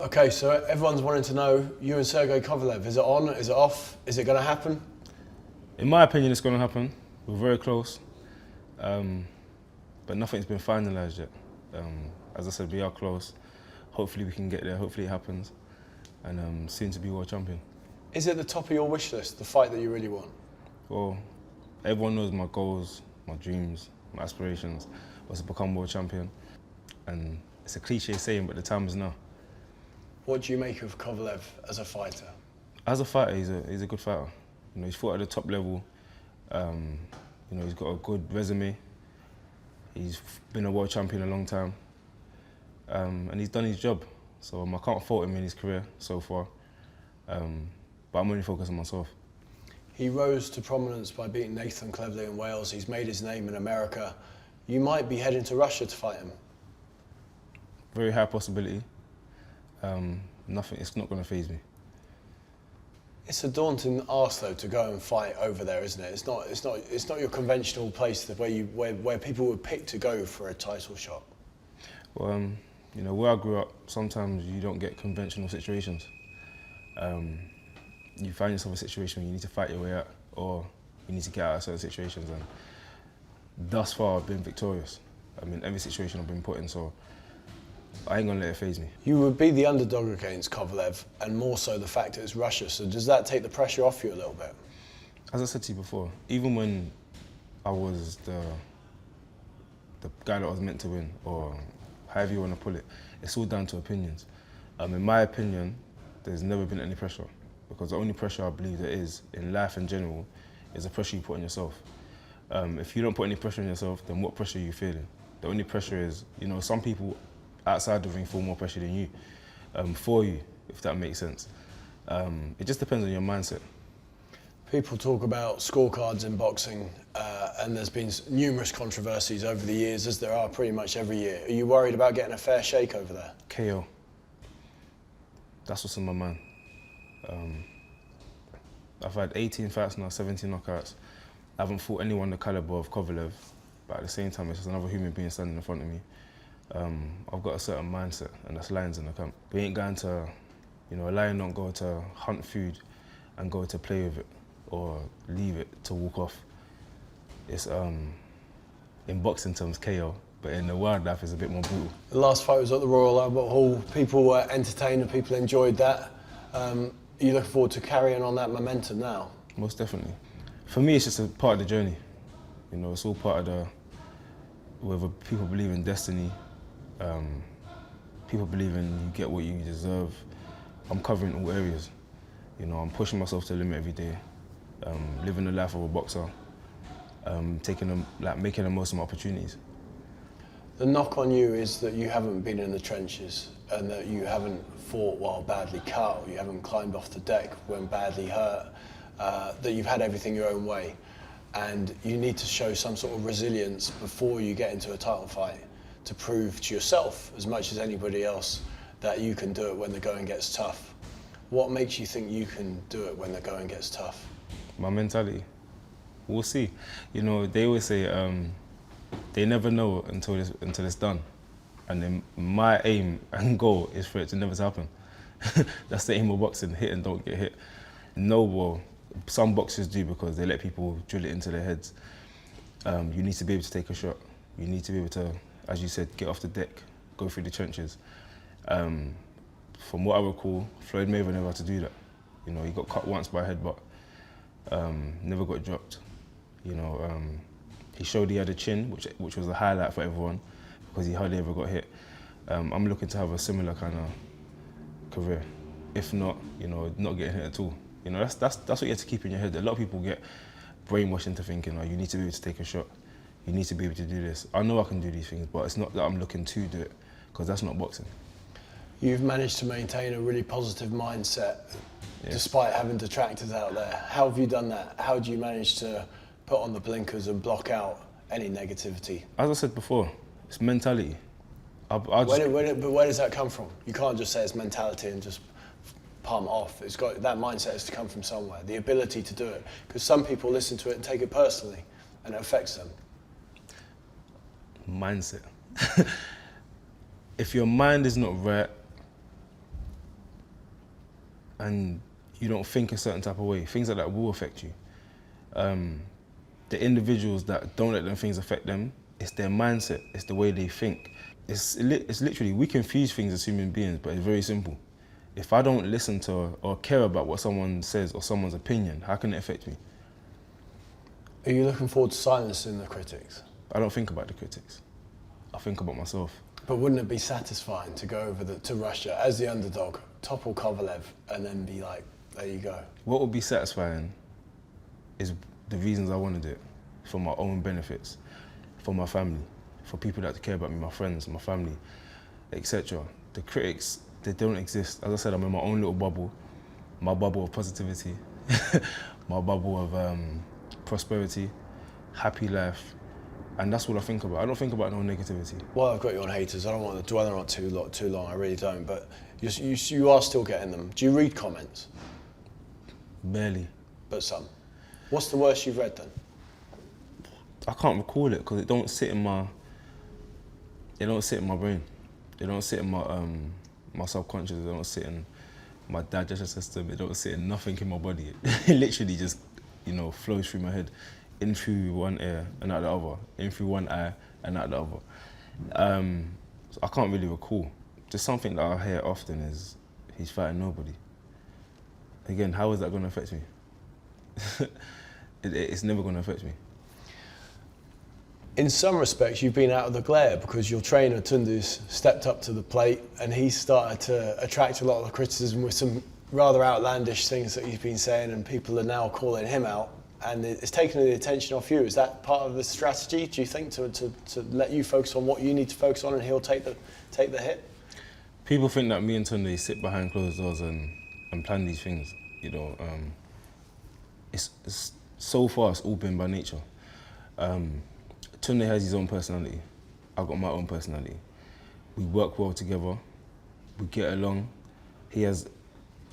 Okay, so everyone's wanting to know, you and Sergey Kovalev, is it on, is it off, is it going to happen? In my opinion, it's going to happen. We're very close, but nothing's been finalised yet. As I said, we are close. Hopefully we can get there, hopefully it happens, and soon to be world champion. Is it the top of your wish list, the fight that you really want? Well, everyone knows my goals, my dreams, my aspirations was to become world champion. And it's a cliche saying, but the time is now. What do you make of Kovalev as a fighter? As a fighter, he's a good fighter. You know, he's fought at the top level. You know, he's got a good resume. He's been a world champion a long time, and he's done his job. So I can't fault him in his career so far. But I'm only focused on myself. He rose to prominence by beating Nathan Cleverly in Wales. He's made his name in America. You might be heading to Russia to fight him. Very high possibility. It's not going to faze me. It's a daunting ask, though, to go and fight over there, isn't it? It's not your conventional place where people would pick to go for a title shot. Well, you know, where I grew up, sometimes you don't get conventional situations. You find yourself in a situation where you need to fight your way out, or you need to get out of certain situations. And thus far, I've been victorious. I mean, every situation I've been put in, so I ain't gonna let it faze me. You would be the underdog against Kovalev, and more so the fact that it's Russia. So does that take the pressure off you a little bit? As I said to you before, even when I was the guy that was meant to win, or however you want to put it, it's all down to opinions. In my opinion, there's never been any pressure, because the only pressure I believe there is in life in general is the pressure you put on yourself. If you don't put any pressure on yourself, then what pressure are you feeling? The only pressure is, you know, some people outside the ring feel more pressure than you, for you, if that makes sense. It just depends on your mindset. People talk about scorecards in boxing, and there's been numerous controversies over the years, as there are pretty much every year. Are you worried about getting a fair shake over there? KO. That's what's in my mind. I've had 18 fights now, 17 knockouts. I haven't fought anyone the caliber of Kovalev, but at the same time, it's just another human being standing in front of me. I've got a certain mindset, and that's lions in the camp. We ain't going to, you know, a lion don't go to hunt food and go to play with it or leave it to walk off. It's, in boxing terms, KO, but in the wildlife, it's a bit more brutal. The last fight was at the Royal Albert Hall. People were entertained and people enjoyed that. You look forward to carrying on that momentum now? Most definitely. For me, it's just a part of the journey. You know, it's all part of whether people believe in destiny, people believe in you get what you deserve. I'm covering all areas. You know, I'm pushing myself to the limit every day, living the life of a boxer, making the most of my opportunities. The knock on you is that you haven't been in the trenches and that you haven't fought while badly cut, or you haven't climbed off the deck when badly hurt, that you've had everything your own way. And you need to show some sort of resilience before you get into a title fight to prove to yourself, as much as anybody else, that you can do it when the going gets tough. What makes you think you can do it when the going gets tough? My mentality. We'll see. You know, they always say they never know until it's done. And then my aim and goal is for it to never happen. That's the aim of boxing: hit and don't get hit. No, well, some boxers do because they let people drill it into their heads. You need to be able to take a shot. You need to be able to, as you said, get off the deck, go through the trenches. From what I recall, Floyd Mayweather never had to do that. You know, he got cut once by a headbutt, never got dropped. You know, he showed he had a chin, which was a highlight for everyone because he hardly ever got hit. I'm looking to have a similar kind of career, if not, you know, not getting hit at all. You know, that's what you have to keep in your head. A lot of people get brainwashed into thinking, oh, you need to be able to take a shot. You need to be able to do this. I know I can do these things, but it's not that I'm looking to do it, because that's not boxing. You've managed to maintain a really positive mindset, despite having detractors out there. How have you done that? How do you manage to put on the blinkers and block out any negativity? As I said before, it's mentality. But where does that come from? You can't just say it's mentality and just palm it off. It's got, that mindset has to come from somewhere, the ability to do it. Because some people listen to it and take it personally, and it affects them. Mindset. If your mind is not right, and you don't think a certain type of way, things like that will affect you. The individuals that don't let them things affect them, it's their mindset, it's the way they think. It's literally, we confuse things as human beings, but it's very simple. If I don't listen to or care about what someone says or someone's opinion, how can it affect me? Are you looking forward to silencing the critics? I don't think about the critics. I think about myself. But wouldn't it be satisfying to go over to Russia as the underdog, topple Kovalev, and then be like, there you go? What would be satisfying is the reasons I wanted it, for my own benefits, for my family, for people that care about me, my friends, my family, etc. The critics, they don't exist. As I said, I'm in my own little bubble, my bubble of positivity, my bubble of prosperity, happy life, and that's what I think about. I don't think about no negativity. Well, I've got you on haters. I don't want to dwell on it too long. I really don't. But you are still getting them. Do you read comments? Barely. But some. What's the worst you've read then? I can't recall it because it don't sit in my brain. They don't sit in my subconscious. They don't sit in my digestive system. It don't sit in nothing in my body. It literally just, flows through my head, in through one ear and out the other, in through one eye and out the other. So I can't really recall. Just something that I hear often is, he's fighting nobody. Again, how is that going to affect me? It's never going to affect me. In some respects, you've been out of the glare because your trainer, Tunde's stepped up to the plate and he's started to attract a lot of the criticism with some rather outlandish things that he's been saying, and people are now calling him out, and it's taken the attention off you. Is that part of the strategy, do you think, to let you focus on what you need to focus on and he'll take the hit? People think that me and Tunde sit behind closed doors and plan these things. It's so far it's all been by nature. Tunde has his own personality. I've got my own personality. We work well together. We get along. He has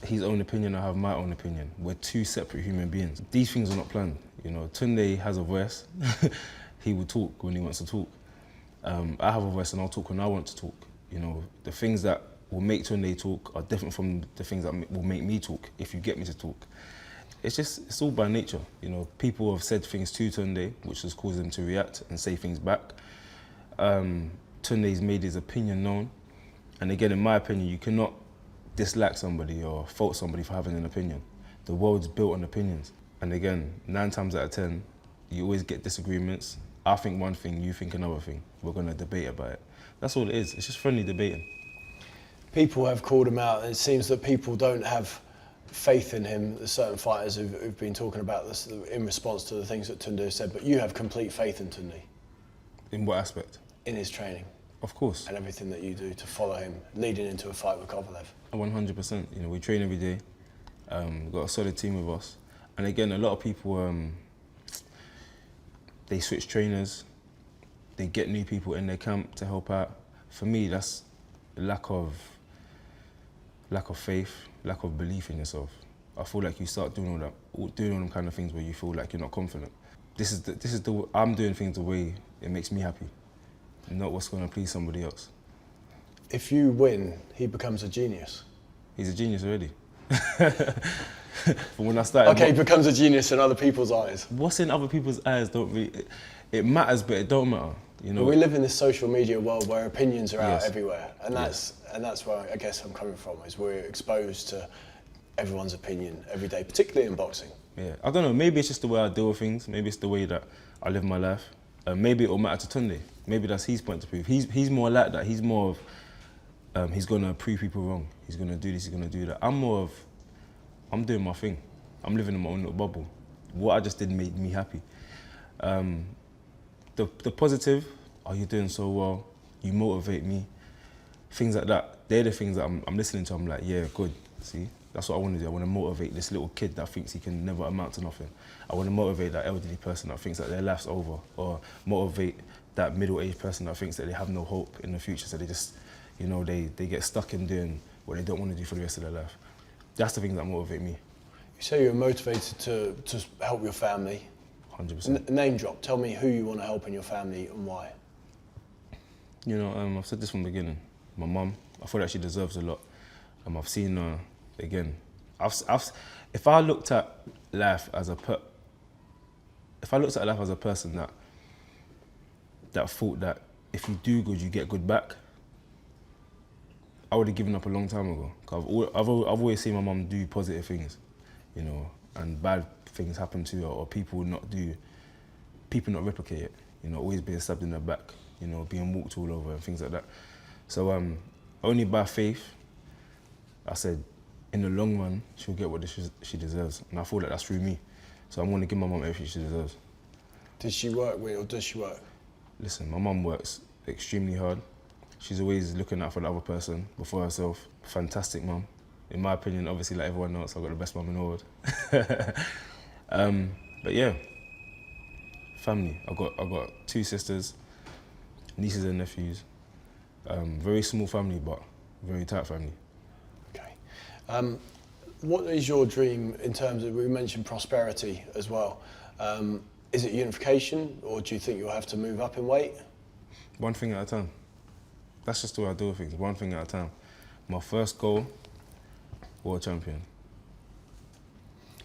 his own opinion, I have my own opinion. We're two separate human beings. These things are not planned. Tunde has a voice. He will talk when he wants to talk. I have a voice and I'll talk when I want to talk. The things that will make Tunde talk are different from the things that will make me talk, if you get me to talk. It's all by nature. People have said things to Tunde, which has caused him to react and say things back. Tunde's made his opinion known. And again, in my opinion, you cannot dislike somebody or fault somebody for having an opinion. The world's built on opinions. And again, 9 times out of 10, you always get disagreements. I think one thing, you think another thing. We're going to debate about it. That's all it is. It's just friendly debating. People have called him out, and it seems that people don't have faith in him. There's certain fighters who've been talking about this in response to the things that Tunde said, but you have complete faith in Tunde. In what aspect? In his training. Of course. And everything that you do to follow him, leading into a fight with Kovalev. 100%. We train every day. We've got a solid team with us. And again, a lot of people, they switch trainers. They get new people in their camp to help out. For me, that's lack of faith, lack of belief in yourself. I feel like you start doing all them kind of things where you feel like you're not confident. I'm doing things the way it makes me happy, not what's going to please somebody else. If you win, he becomes a genius. He's a genius already. From when I started. Okay, he becomes a genius in other people's eyes. What's in other people's eyes don't really. It matters, but it don't matter. But we live in this social media world where opinions are out Yes. everywhere, and that's where I guess I'm coming from. Is we're exposed to everyone's opinion every day, particularly in boxing. Yeah, I don't know. Maybe it's just the way I deal with things. Maybe it's the way that I live my life. Maybe it'll matter to Tunde. Maybe that's his point to prove. He's more like that. He's more of he's gonna prove people wrong. He's gonna do this. He's gonna do that. I'm more of I'm doing my thing. I'm living in my own little bubble. What I just did made me happy. The positive, you're doing so well. You motivate me. Things like that. They're the things that I'm listening to. I'm like, yeah, good. See, that's what I want to do. I want to motivate this little kid that thinks he can never amount to nothing. I want to motivate that elderly person that thinks that their life's over, or motivate that middle-aged person that thinks that they have no hope in the future. So they just, they get stuck in doing what they don't want to do for the rest of their life. That's the things that motivate me. You say you're motivated to help your family. 100%. Name drop. Tell me who you want to help in your family and why. I've said this from the beginning. My mum, I feel like she deserves a lot. I've seen her, again, If I looked at life as a person that thought that if you do good, you get good back, I would have given up a long time ago. 'Cause I've always seen my mum do positive things, you know, and bad things happen to her, or people not replicate it, you know, always being stabbed in the back, you know, being walked all over and things like that. So only by faith, I said, in the long run, she'll get what she deserves. And I feel like that's through me. So I'm going to give my mum everything she deserves. Did she work with, or does she work? Listen, my mum works extremely hard. She's always looking out for the other person before herself. Fantastic mum. In my opinion, obviously, like everyone else, I've got the best mum in the world. But yeah, family. I've got 2 sisters, nieces and nephews. Very small family, but very tight family. Okay. What is your dream in terms of, we mentioned prosperity as well. Is it unification, or do you think you'll have to move up in weight? One thing at a time. That's just the way I do things, one thing at a time. My first goal, world champion.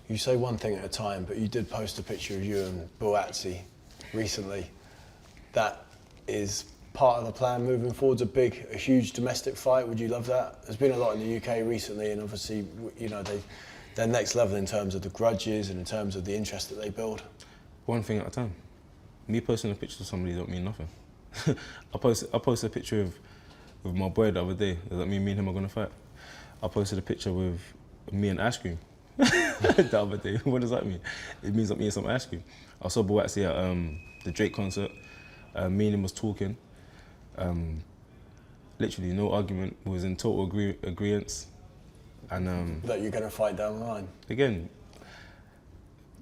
You say one thing at a time, but you did post a picture of you and Boatsi recently. That is part of the plan moving forward, a huge domestic fight. Would you love that? There's been a lot in the UK recently, and obviously, you know, they're next level in terms of the grudges and in terms of the interest that they build. One thing at a time. Me posting a picture of somebody don't mean nothing. I posted a picture of my boy the other day. Does that mean me and him are gonna fight? I posted a picture with me and ice cream the other day. What does that mean? It means that me and some ice cream. I saw Boatsi at the Drake concert. Me and him was talking. Literally no argument. We was in total agreement. And that you're going to fight down the line. Again,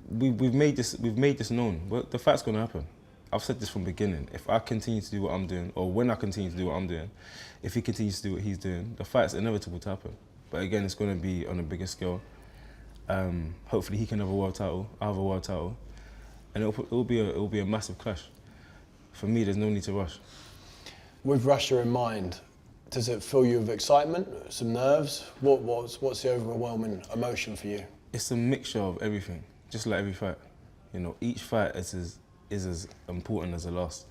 we've made this known. Well, the fight's going to happen. I've said this from the beginning. If I continue to do what I'm doing, or when I continue to do what I'm doing, if he continues to do what he's doing, the fight's inevitable to happen. But again, it's going to be on a bigger scale. Hopefully he can have a world title, I have a world title, and it'll be a massive clash. For me, there's no need to rush. With Russia in mind, does it fill you with excitement, some nerves? What's the overwhelming emotion for you? It's a mixture of everything, just like every fight. You know, each fight is as important as the last.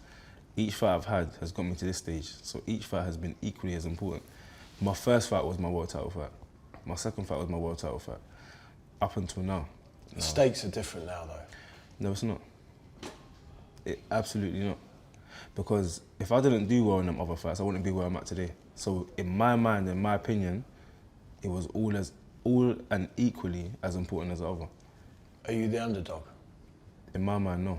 Each fight I've had has got me to this stage, so each fight has been equally as important. My first fight was my world title fight. My second fight was my world title fight. Up until now. The stakes are different now, though. No, it's not. Absolutely not. Because if I didn't do well in them other fights, I wouldn't be where I'm at today. So in my mind, in my opinion, it was all and equally as important as the other. Are you the underdog? In my mind, no.